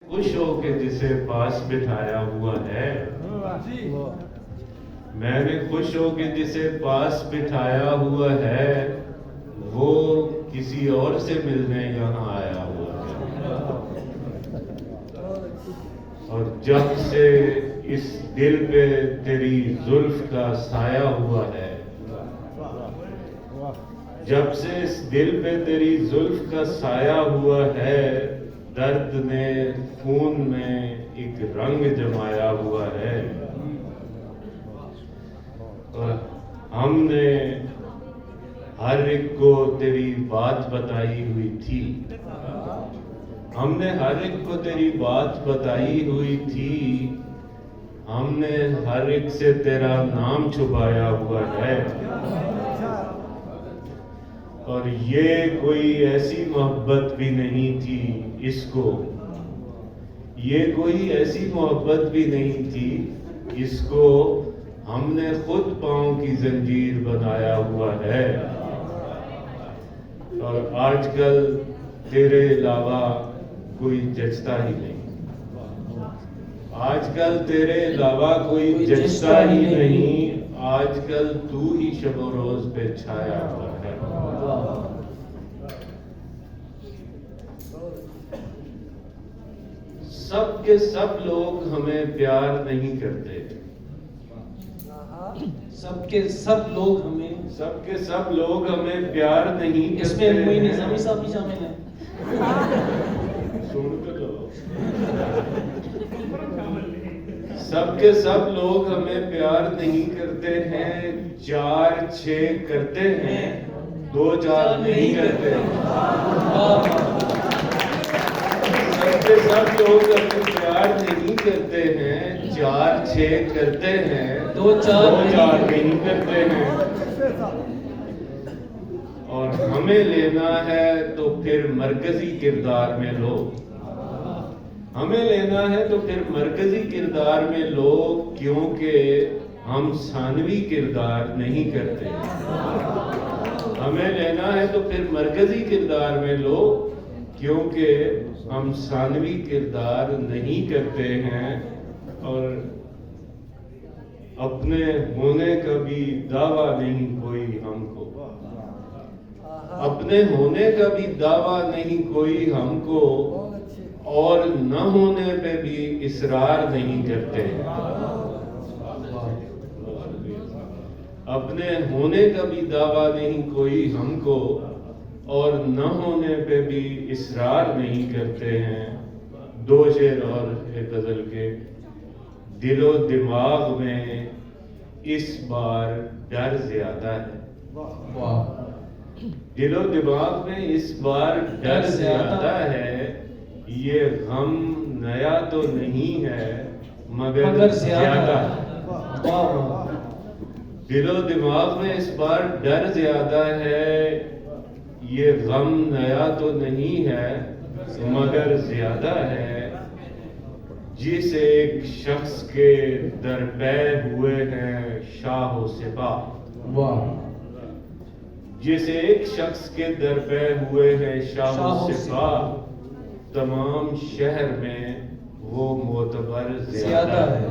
خوش ہو کہ جسے پاس بٹھایا ہوا ہے، میں نے خوش ہو کہ جسے پاس بٹھایا ہوا ہے، وہ کسی اور سے ملنے یہاں آیا ہوا ہے۔ اور جب سے اس دل پہ تیری زلف کا سایہ ہوا ہے، جب سے اس دل پہ تیری زلف کا سایہ ہوا ہے، درد نے خون میں ایک رنگ جمایا ہوا ہے۔ اور ہم نے ہر ایک کو تیری بات بتائی ہوئی تھی، ہم نے ہر ایک کو تیری بات بتائی ہوئی تھی، ہم نے ہر ایک سے تیرا نام چھپایا ہوا ہے۔ اور یہ کوئی ایسی محبت بھی نہیں تھی اس کو، یہ کوئی ایسی محبت بھی نہیں تھی اس کو، ہم نے خود پاؤں کی زنجیر بنایا ہوا ہے۔ اور آج کل تیرے علاوہ کوئی جچتا ہی نہیں، آج کل تیرے علاوہ کوئی جچتا ہی نہیں، آج کل تو ہی شب و روز پہ چھایا ہوا ہے۔ سب کے سب لوگ ہمیں پیار نہیں کرتے، سب کے سب لوگ ہمیں پیار نہیں کرتے۔ اس میں کوئی نظامی صاحب بھی شامل ہیں؟ سن تو لو۔ سب کے سب لوگ ہمیں پیار نہیں کرتے ہیں، 4-6 کرتے ہیں، 2-4 نہیں کرتے۔ سب کے سب لوگ ہمیں پیار نہیں کرتے ہیں، 4-6 کرتے ہیں، 2-4 نہیں کرتے ہیں۔ اور ہمیں لینا ہے تو پھر مرکزی کردار میں لو، ہمیں لینا ہے تو پھر مرکزی کردار میں لو، کیونکہ ہم ثانوی کردار نہیں کرتے۔ ہمیں لینا ہے تو پھر مرکزی کردار میں لو، کیونکہ ہم ثانوی کردار نہیں کرتے ہیں۔ اور اپنے ہونے کا بھی دعویٰ نہیں کوئی ہم کو، اپنے ہونے کا بھی دعویٰ نہیں کوئی ہم کو، اور نہ ہونے پہ بھی اصرار نہیں کرتے۔ اپنے ہونے کا بھی دعویٰ نہیں کوئی ہم کو، اور نہ ہونے پہ بھی اصرار نہیں کرتے ہیں۔ 2 شعر اور ایک غزل کے۔ دل و دماغ میں اس بار ڈر زیادہ ہے، دل و دماغ میں اس بار ڈر زیادہ ہے، یہ غم نیا تو نہیں ہے مگر زیادہ ہے۔ دل و دماغ میں اس بار ڈر زیادہ ہے، یہ غم نیا تو نہیں ہے مگر زیادہ ہے۔ جس ایک شخص کے درپے ہوئے ہیں شاہ و سپاہ، جس ایک شخص کے درپے ہوئے ہیں شاہ و سپاہ، تمام شہر میں وہ معتبر زیادہ ہے۔